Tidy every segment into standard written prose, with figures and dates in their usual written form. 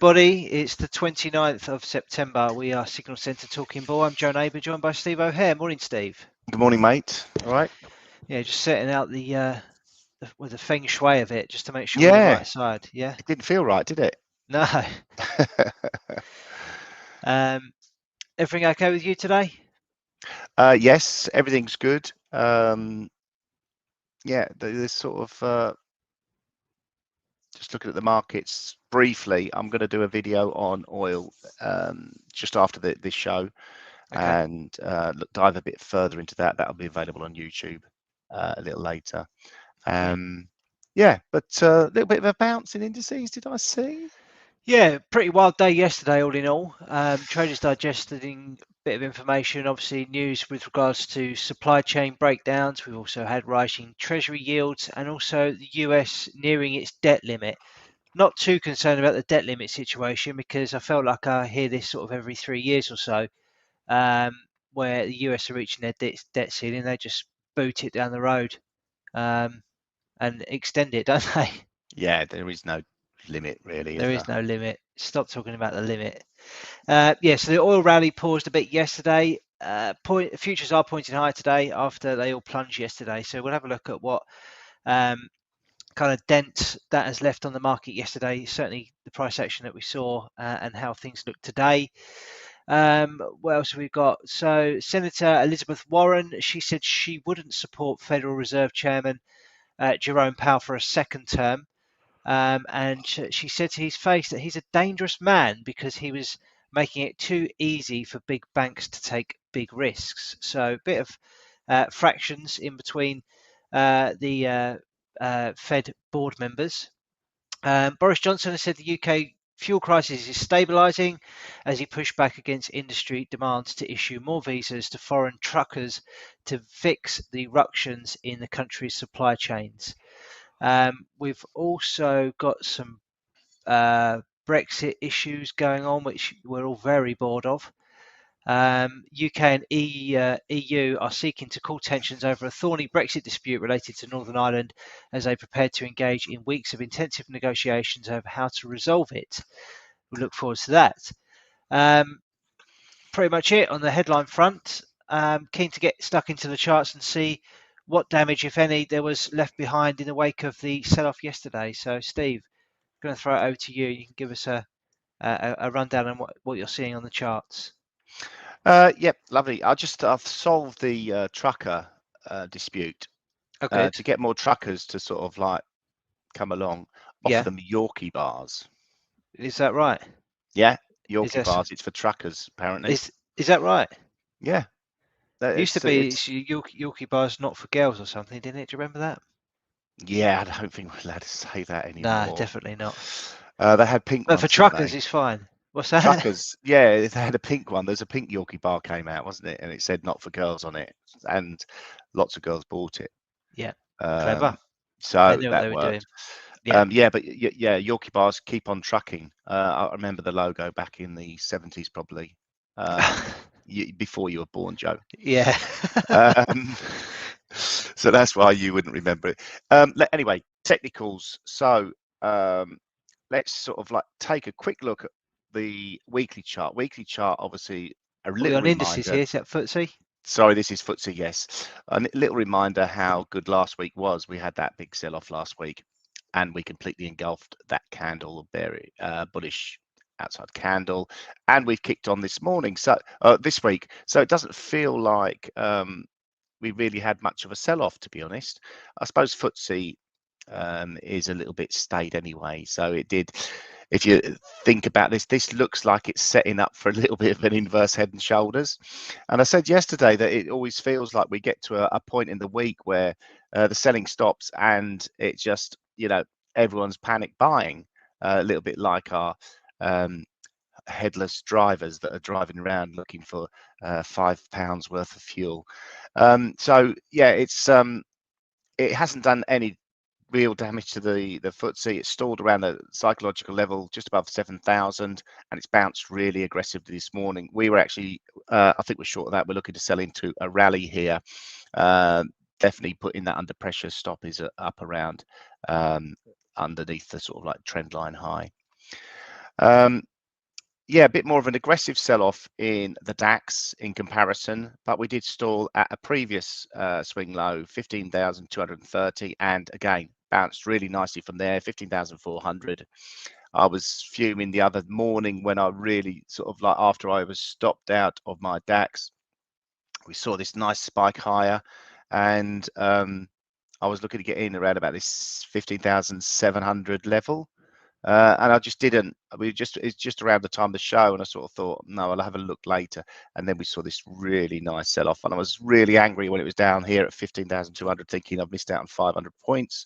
everybody. It's the 29th of September. We are Signal Centre Talking Ball. I'm Joe Neighbour, joined by Steve O'Hare. Morning, Steve. Good morning, mate. All right. Yeah, just setting out with the feng shui of it, just to make sure we're the right side. Yeah. It didn't feel right, did it? No. Everything okay with you today? Yes, everything's good. Yeah, there's sort of just looking at the markets briefly. I'm going to do a video on oil just after this show, and dive a bit further into that. That'll be available on YouTube a little later. Yeah, but a little bit of a bounce in indices, did I see? Yeah, pretty wild day yesterday, all in all. Traders digesting a bit of information, obviously news with regards to supply chain breakdowns. We've also had rising treasury yields and also the US nearing its debt limit. Not too concerned about the debt limit situation because I felt like I hear this sort of every 3 years or so, where the US are reaching their debt ceiling, they just boot it down the road and extend it, don't they? Yeah, there is no limit really. There is no limit. Stop talking about the limit. Yeah, so the oil rally paused a bit yesterday. Futures are pointing higher today after they all plunged yesterday. So we'll have a look at what kind of dent that has left on the market yesterday. Certainly the price action that we saw and how things look today. What else have we got? So Senator Elizabeth Warren, she said she wouldn't support Federal Reserve Chairman Jerome Powell for a second term. And she said to his face that he's a dangerous man because he was making it too easy for big banks to take big risks. So a bit of fractions in between the Fed board members. Boris Johnson has said the UK fuel crisis is stabilising as he pushed back against industry demands to issue more visas to foreign truckers to fix the ructions in the country's supply chains. We've also got some Brexit issues going on, which we're all very bored of. UK and EU are seeking to cool tensions over a thorny Brexit dispute related to Northern Ireland as they prepare to engage in weeks of intensive negotiations over how to resolve it. We look forward to that. Pretty much it on the headline front. Keen to get stuck into the charts and see what damage, if any, there was left behind in the wake of the sell-off yesterday. So, Steve, I'm going to throw it over to you. You can give us a rundown on what you're seeing on the charts. Yep, lovely. I've solved the trucker dispute to get more truckers to sort of like come along, offer them Yorkie bars. Is that right? Yeah, Yorkie bars. It's for truckers, apparently. Is that right? Yeah. It used to be Yorkie bars not for girls or something, didn't it? Do you remember that? Yeah, I don't think we're allowed to say that anymore. No, definitely not. They had pink ones. But for truckers, it's fine. What's that? Truckers, yeah, they had a pink one. There's a pink Yorkie bar came out, wasn't it? And it said "not for girls" on it, and lots of girls bought it. Yeah, clever. So they knew that what they were worked. doing. Yeah, but yeah, Yorkie bars keep on trucking. I remember the logo back in the 70s, probably before you were born, Joe. Yeah. So that's why you wouldn't remember it. Anyway, technicals. So let's sort of like take a quick look at the weekly chart. Weekly chart, obviously, a little on indices here. Is that Footsie? Sorry, this is Footsie, yes. A little reminder how good last week was. We had that big sell-off last week, and we completely engulfed that candle, very bullish outside candle, and we've kicked on this morning. So this week, so it doesn't feel like we really had much of a sell-off, to be honest. I suppose Footsie is a little bit stayed anyway. So it did. If you think about this looks like it's setting up for a little bit of an inverse head and shoulders. And I said yesterday that it always feels like we get to a point in the week where the selling stops and it just, everyone's panic buying, a little bit like our headless drivers that are driving around looking for £5 worth of fuel. So yeah, it hasn't done any real damage to the Footsie. It's stalled around the psychological level just above 7,000, and it's bounced really aggressively this morning. We were actually I think we're short of that. We're looking to sell into a rally here. Definitely putting that under pressure. Stop is up around underneath the sort of like trend line high. Yeah, a bit more of an aggressive sell-off in the DAX in comparison, but we did stall at a previous swing low, 15,230, and again bounced really nicely from there, 15,400. I was fuming the other morning when I really sort of like after I was stopped out of my DAX, we saw this nice spike higher, and I was looking to get in around about this 15,700 level. And I just didn't. It's just around the time of the show, and I sort of thought, no, I'll have a look later. And then we saw this really nice sell-off, and I was really angry when it was down here at 15,200, thinking I've missed out on 500 points.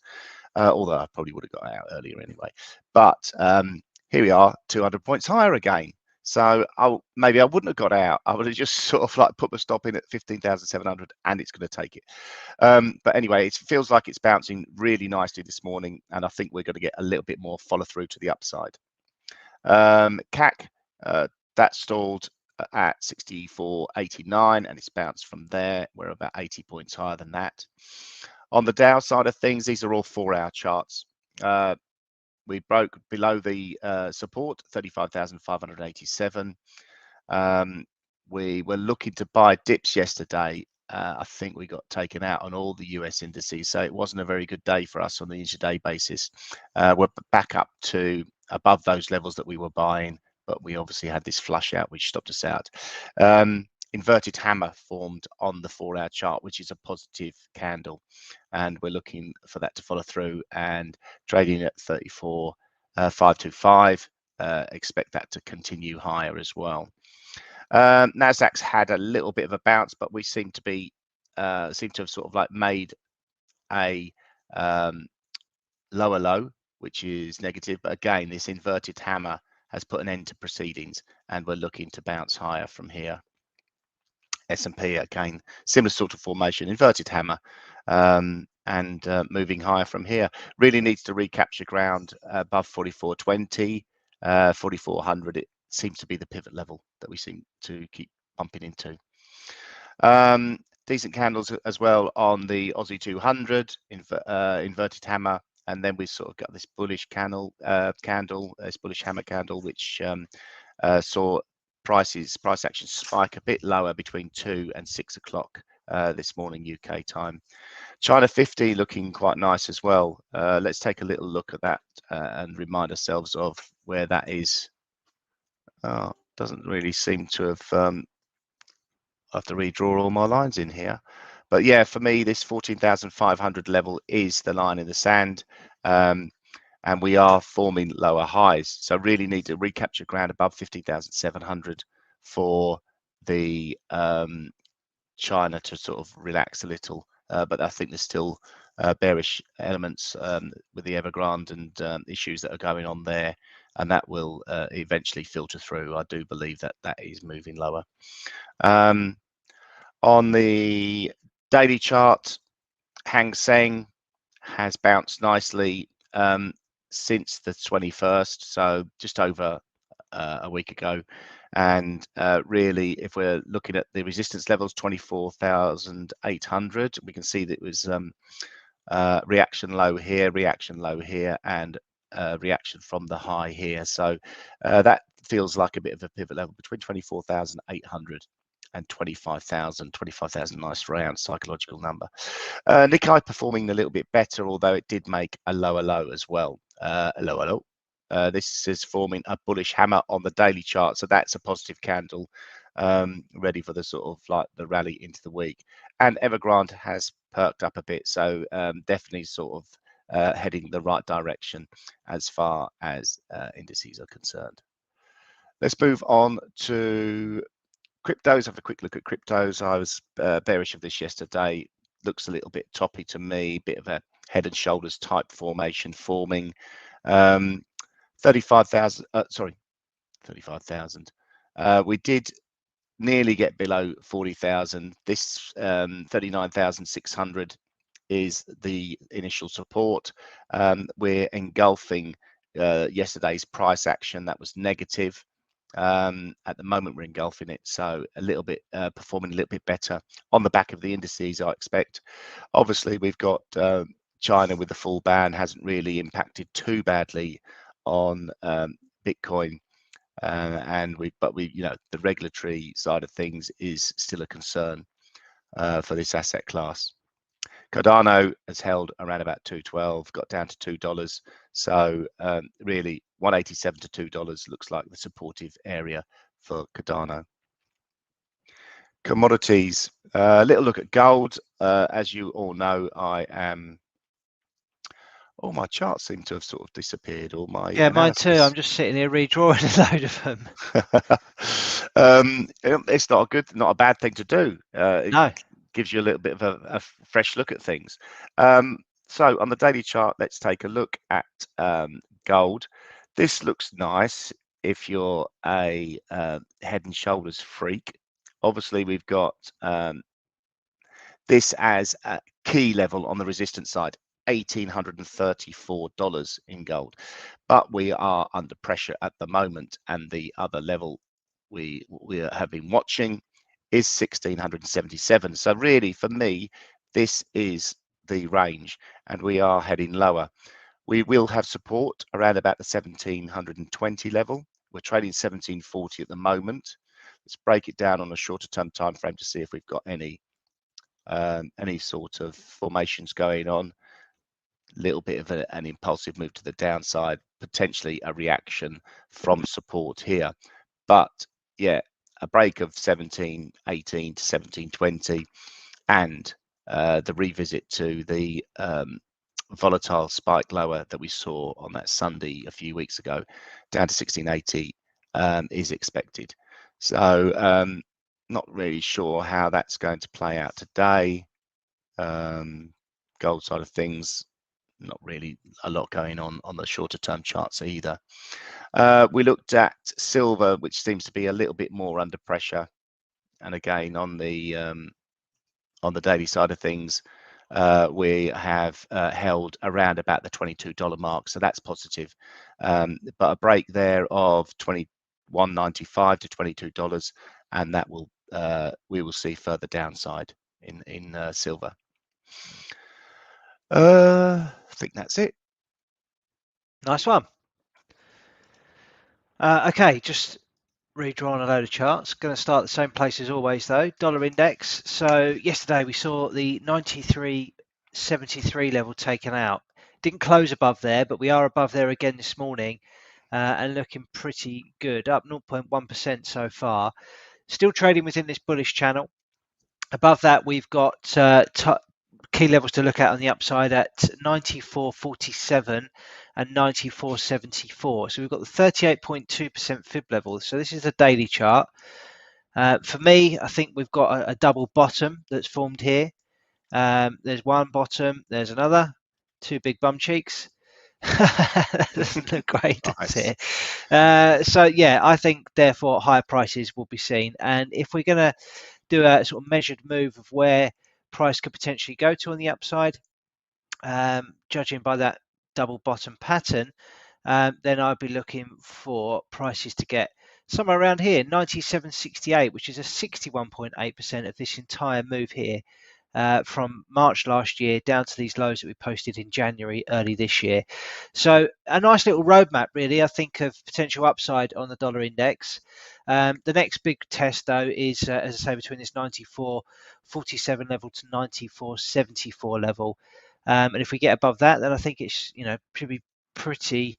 Although I probably would have got out earlier anyway. But here we are, 200 points higher again. So maybe I wouldn't have got out. I would have just sort of like put the stop in at 15,700, and it's going to take it. But anyway, it feels like it's bouncing really nicely this morning, and I think we're going to get a little bit more follow through to the upside. CAC, that stalled at 64.89, and it's bounced from there. We're about 80 points higher than that. On the Dow side of things, these are all 4-hour charts. We broke below the support, 35,587. We were looking to buy dips yesterday. I think we got taken out on all the US indices, so it wasn't a very good day for us on the intraday basis. We're back up to above those levels that we were buying, but we obviously had this flush out which stopped us out. Inverted hammer formed on the 4-hour chart, which is a positive candle, and we're looking for that to follow through and trading at 34,525. Expect that to continue higher as well. Nasdaq's had a little bit of a bounce, but we seem to have sort of like made a lower low, which is negative. But again, this inverted hammer has put an end to proceedings, and we're looking to bounce higher from here. S&P again, similar sort of formation, inverted hammer, and moving higher from here. Really needs to recapture ground above 44.20, 4400. It seems to be the pivot level that we seem to keep bumping into. Decent candles as well on the Aussie 200, inverted hammer, and then we sort of got this bullish candle, this bullish hammer candle, which saw price action spike a bit lower between 2 and 6 o'clock this morning UK time. China 50 looking quite nice as well. Let's take a little look at that and remind ourselves of where that is. Doesn't really seem to have I have to redraw all my lines in here, but yeah, for me this 14,500 level is the line in the sand. And we are forming lower highs, so really need to recapture ground above 15,700 for the China to sort of relax a little. But I think there's still bearish elements with the Evergrande and issues that are going on there, and that will eventually filter through. I do believe that that is moving lower. On the daily chart, Hang Seng has bounced nicely since the 21st, so just over a week ago. And really, if we're looking at the resistance levels, 24,800, we can see that it was reaction low here, and reaction from the high here. So that feels like a bit of a pivot level between 24,800 and 25,000. 25,000, nice round psychological number. Nikkei performing a little bit better, although it did make a lower low as well. Lower low. This is forming a bullish hammer on the daily chart, so that's a positive candle, ready for the sort of like the rally into the week. And Evergrande has perked up a bit, so definitely sort of heading the right direction as far as indices are concerned. Let's move on to cryptos. Have a quick look at cryptos. I was bearish of this yesterday. Looks a little bit toppy to me, bit of a head and shoulders type formation forming. 35,000, sorry, 35,000. We did nearly get below 40,000. This 39,600 is the initial support. We're engulfing yesterday's price action that was negative. At the moment we're engulfing it, so a little bit performing a little bit better on the back of the indices, I expect. Obviously we've got China with the full ban, hasn't really impacted too badly on Bitcoin, but we, the regulatory side of things is still a concern for this asset class. Cardano has held around about 212, got down to $2. So really 187 to $2 looks like the supportive area for Cardano. Commodities, a little look at gold. As you all know, all my charts seem to have sort of disappeared. All my mine too. I'm just sitting here redrawing a load of them. It's not a bad thing to do. No. Gives you a little bit of a fresh look at things. So on the daily chart, let's take a look at gold. This looks nice if you're a head and shoulders freak. Obviously, we've got this as a key level on the resistance side, $1,834 in gold. But we are under pressure at the moment, and the other level we have been watching is 1,677. So really, for me, this is the range, and we are heading lower. We will have support around about the 1,720 level. We're trading 1,740 at the moment. Let's break it down on a shorter term time frame to see if we've got any sort of formations going on. Little bit of an impulsive move to the downside, potentially a reaction from support here. But yeah, a break of 1718 to 1720 and the revisit to the volatile spike lower that we saw on that Sunday a few weeks ago down to 1680 is expected. So not really sure how that's going to play out today. Gold side of things, not really a lot going on the shorter term charts either. We looked at silver, which seems to be a little bit more under pressure, and again on the daily side of things, we have held around about the $22 mark, so that's positive. But a break there of $21.95 to $22, and that will we will see further downside in silver. I think that's it. Nice one. Okay, just redrawing a load of charts. Going to start the same place as always though. Dollar index. So yesterday we saw the 93.73 level taken out. Didn't close above there, but we are above there again this morning, and looking pretty good. Up 0.1% so far. Still trading within this bullish channel. Above that, we've got key levels to look at on the upside at 94.47 and 94.74. So we've got the 38.2% fib level. So this is the daily chart. For me, I think we've got a double bottom that's formed here. There's one bottom, there's another, two big bum cheeks. That doesn't look great, does it? So yeah, I think therefore higher prices will be seen. And if we're going to do a sort of measured move of where price could potentially go to on the upside, judging by that double bottom pattern, then I'd be looking for prices to get somewhere around here, 97.68, which is a 61.8% of this entire move here, from March last year down to these lows that we posted in January early this year. So a nice little roadmap really, I think, of potential upside on the dollar index. The next big test though is, as I say, between this 94.47 level to 94.74 level, and if we get above that, then I think it's should be pretty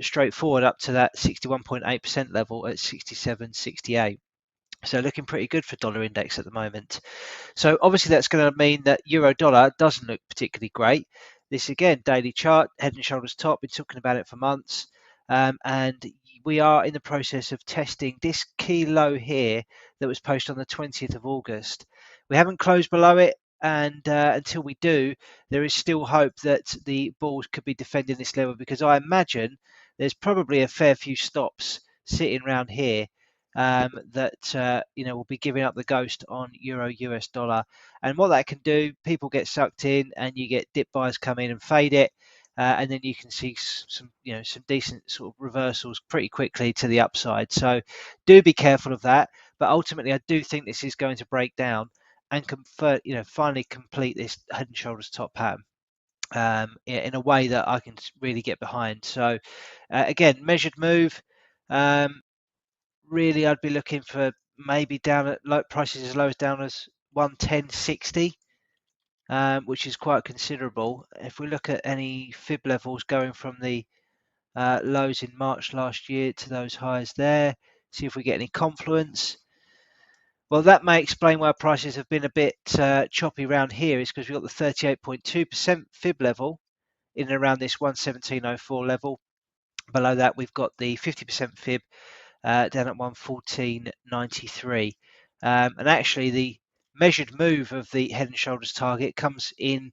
straightforward up to that 61.8% level at 67.68. So looking pretty good for dollar index at the moment. So obviously that's going to mean that euro dollar doesn't look particularly great. This again, daily chart, head and shoulders top, been talking about it for months. And we are in the process of testing this key low here that was posted on the 20th of August. We haven't closed below it, and until we do, there is still hope that the bulls could be defending this level, because I imagine there's probably a fair few stops sitting around here that will be giving up the ghost on euro US dollar. And what that can do, people get sucked in and you get dip buys come in and fade it, and then you can see some decent sort of reversals pretty quickly to the upside. So do be careful of that, but ultimately I do think this is going to break down and finally complete this head and shoulders top pattern. in a way that I can really get behind. So again, measured move. Really, I'd be looking for maybe down at prices as low as down as 110.60, which is quite considerable. If we look at any fib levels going from the lows in March last year to those highs there, see if we get any confluence. Well, that may explain why prices have been a bit choppy around here, is because we've got the 38.2% fib level in and around this 117.04 level. Below that, we've got the 50% fib down at 114.93. And actually, the measured move of the head and shoulders target comes in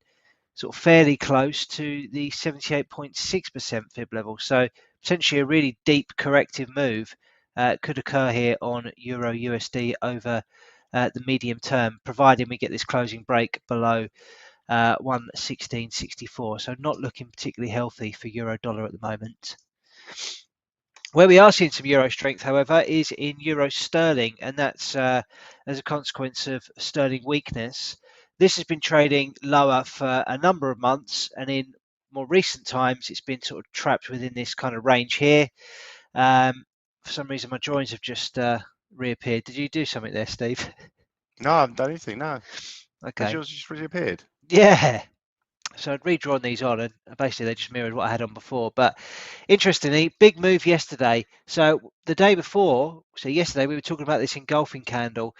sort of fairly close to the 78.6% fib level. So potentially a really deep corrective move could occur here on Euro USD over the medium term, providing we get this closing break below 116.64. So not looking particularly healthy for euro dollar at the moment. Where we are seeing some euro strength, however, is in euro sterling, and that's as a consequence of sterling weakness. This has been trading lower for a number of months, and in more recent times, it's been sort of trapped within this kind of range here. For some reason, my drawings have just reappeared. Did you do something there, Steve? No, I haven't done anything. No. Okay. Has yours just reappeared? Yeah. So I'd redrawn these on, and basically they just mirrored what I had on before. But interestingly, big move yesterday. So the day before, so yesterday we were talking about this engulfing candle,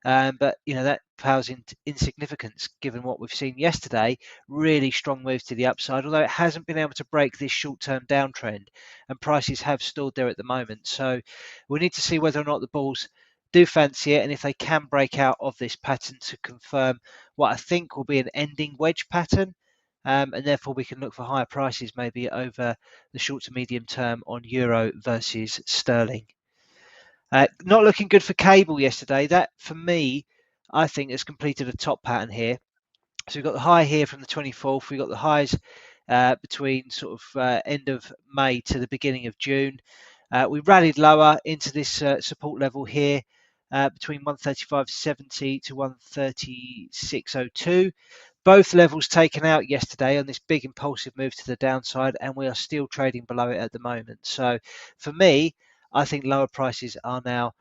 but that pales into insignificance given what we've seen yesterday. Really strong move to the upside, although it hasn't been able to break this short-term downtrend, and prices have stalled there at the moment. So we need to see whether or not the bulls do fancy it, and if they can break out of this pattern to confirm what I think will be an ending wedge pattern. And therefore we can look for higher prices maybe over the short to medium term on euro versus sterling. Not looking good for cable yesterday. That, for me, I think has completed a top pattern here. So we've got the high here from the 24th. We've got the highs between sort of end of May to the beginning of June. We rallied lower into this support level here between 135.70 to 136.02. Both levels taken out yesterday on this big impulsive move to the downside, and we are still trading below it at the moment. So for me, I think lower prices are now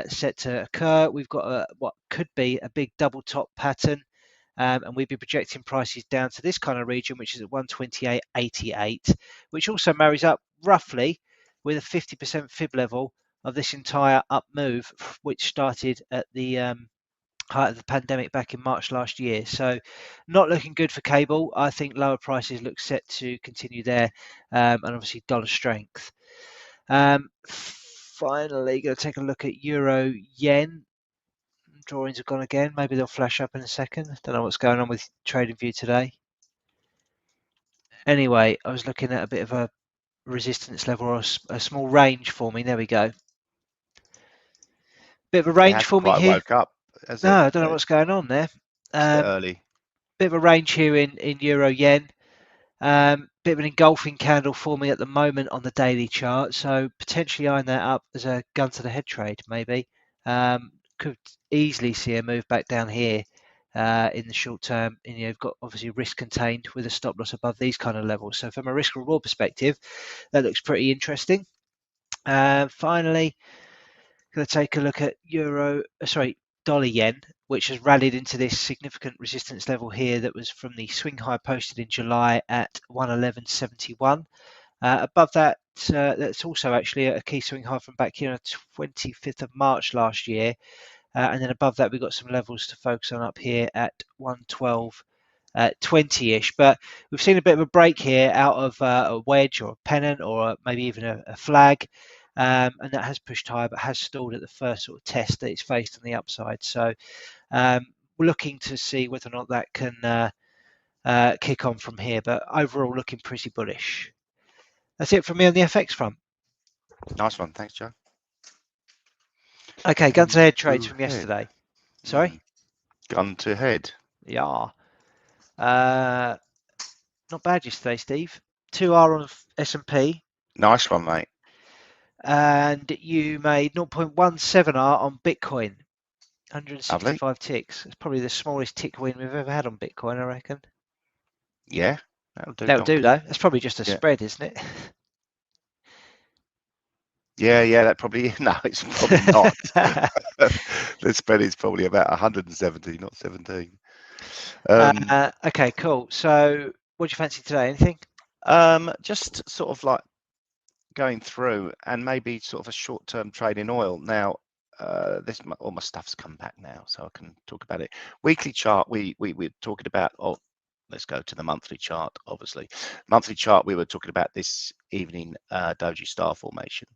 set to occur. We've got what could be a big double top pattern, and we'd be projecting prices down to this kind of region, which is at 128.88, which also marries up roughly with a 50% fib level of this entire up move, which started at the height of the pandemic back in March last year. So not looking good for cable. I think lower prices look set to continue there, and obviously dollar strength. Finally, going to take a look at euro yen. Drawings have gone again. Maybe they'll flash up in a second. Don't know what's going on with TradingView today. Anyway, I was looking at a bit of a resistance level or a small range forming. There we go. Bit of a It range hasn't forming quite here. woke up, has No, it? I don't know what's going on there. It's a bit early. Bit of a range here in euro yen. Bit of an engulfing candle forming at the moment on the daily chart, so potentially eyeing that up as a gun to the head trade maybe. Could easily see a move back down here in the short term, and you've got obviously risk contained with a stop loss above these kind of levels. So from a risk reward perspective, that looks pretty interesting. Finally, going to take a look at dollar yen, which has rallied into this significant resistance level here that was from the swing high posted in July at 111.71. Above that, that's also actually a key swing high from back here on the 25th of March last year. And then above that, we've got some levels to focus on up here at 112.20-ish. But we've seen a bit of a break here out of a wedge or a pennant or maybe even a flag. And that has pushed higher, but has stalled at the first sort of test that it's faced on the upside. So we're looking to see whether or not that can kick on from here. But overall, looking pretty bullish. That's it from me on the FX front. Nice one. Thanks, Joe. Okay, gun to head trades from yesterday. Sorry? Gun to head. Yeah. Not bad yesterday, Steve. 2R on S&P. Nice one, mate. And you made 0.17R on Bitcoin. 165 Lovely. ticks. It's probably the smallest tick win we've ever had on Bitcoin, I reckon. Yeah. That'll do, Doc. though. That's probably just a Yeah. spread, isn't it? Yeah, that probably no, it's probably not. The spread is probably about 170, not 17. Okay, cool. So, what do you fancy today? Anything? Just sort of like going through and maybe sort of a short-term trade in oil. Now, all my stuff's come back now, so I can talk about it. Weekly chart, we're talking about. Oh, let's go to the monthly chart. Obviously, monthly chart. We were talking about this evening doji star formation.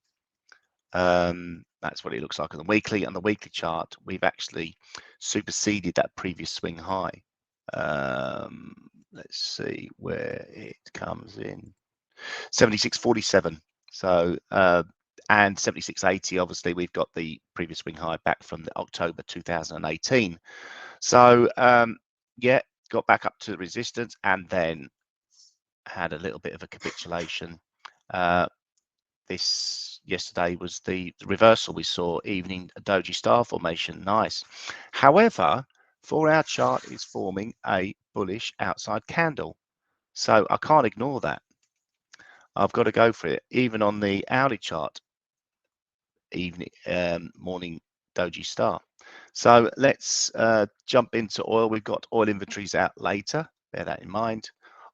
That's what it looks like on the weekly. On the weekly chart, we've actually superseded that previous swing high. Let's see where it comes in. 76.47. So and 76.80. Obviously, we've got the previous swing high back from the October 2018. So yeah, got back up to the resistance and then had a little bit of a capitulation. This yesterday was the reversal we saw, evening doji star formation. Nice. However, 4-hour chart is forming a bullish outside candle, so I can't ignore that. I've got to go for it. Even on the hourly chart, evening morning doji star. So let's jump into oil. We've got oil inventories out later, bear that in mind.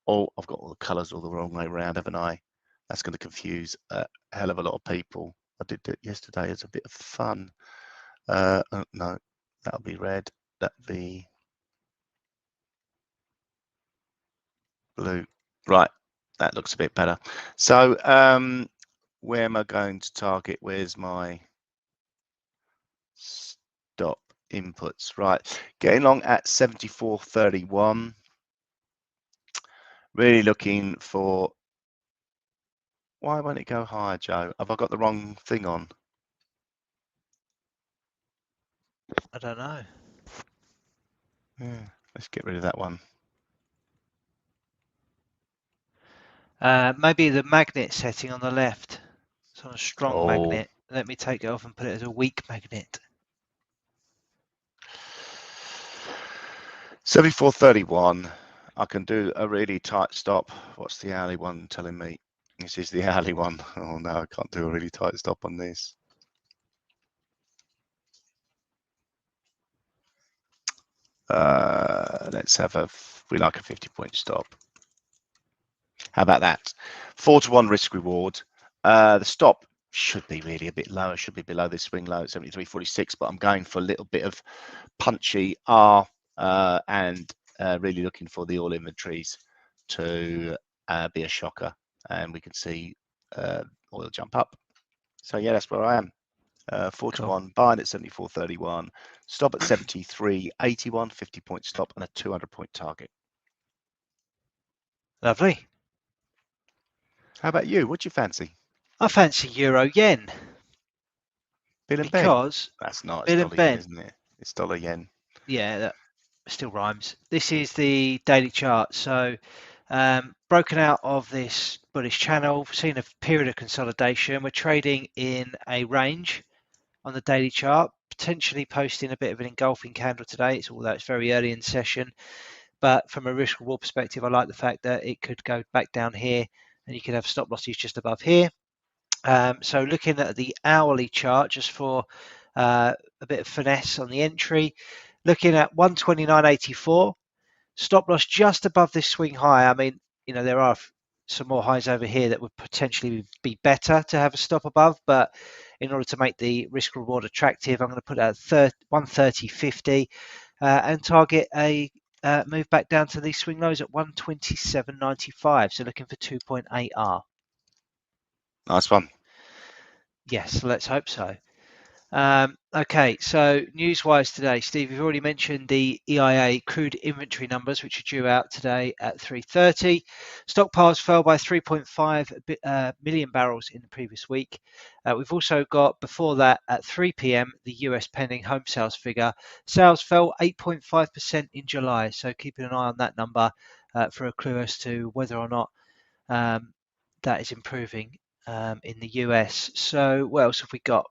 Oh, I've got all the colors all the wrong way around, haven't I? That's going to confuse a hell of a lot of people. I did it yesterday as a bit of fun. Oh, no, that'll be red. That'll be blue. Right, that looks a bit better. So where am I going to target? Where's my stop inputs? Right, getting along at 74.31. Really looking for. Why won't it go higher, Joe? Have I got the wrong thing on? I don't know. Yeah, let's get rid of that one. Maybe the magnet setting on the left. It's on a strong magnet. Let me take it off and put it as a weak magnet. 74.31. I can do a really tight stop. What's the hourly one telling me? This is the hourly one. Oh no, I can't do a really tight stop on this. Let's have we like a 50-point stop. How about that? 4-to-1 risk reward. The stop should be really a bit lower, should be below this swing low at 73.46, but I'm going for a little bit of punchy R and really looking for the all inventories to be a shocker, and we can see oil jump up. So yeah, that's where I am. 4-to-1, buying at 74.31, stop at 73.81, 50-point stop and a 200-point target. Lovely. How about you? What do you fancy? I fancy Euro Yen. Bill and because Ben? That's not. It's Bill and dollar yen, Ben. isn't it? It's dollar yen. Yeah, that still rhymes. This is the daily chart. So broken out of this bullish channel, seen a period of consolidation. We're trading in a range on the daily chart, potentially posting a bit of an engulfing candle today. Although it's very early in session, but from a risk reward perspective, I like the fact that it could go back down here and you could have stop losses just above here. So looking at the hourly chart, just for a bit of finesse on the entry, looking at 129.84, stop loss just above this swing high. I mean, there are some more highs over here that would potentially be better to have a stop above, but in order to make the risk reward attractive, I'm going to put at 130.50 and target a move back down to these swing lows at 127.95. So looking for 2.8 R. Nice one. Yes, let's hope so. Okay, so news-wise today, Steve, you've already mentioned the EIA crude inventory numbers, which are due out today at 3:30. Stockpiles fell by 3.5 million barrels in the previous week. We've also got, before that, at 3 p.m., the US pending home sales figure. Sales fell 8.5% in July, so keeping an eye on that number for a clue as to whether or not that is improving in the US. So what else have we got?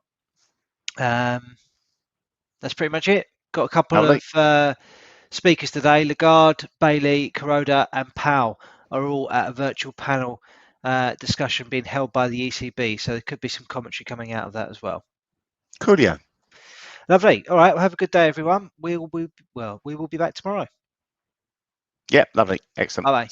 That's pretty much it. Got a couple of speakers today: Lagarde, Bailey, Kuroda, and Powell are all at a virtual panel discussion being held by the ECB. So there could be some commentary coming out of that as well. Coolio. Lovely. All right. Well, have a good day, everyone. We will be back tomorrow. Yeah, lovely. Excellent. Bye-bye.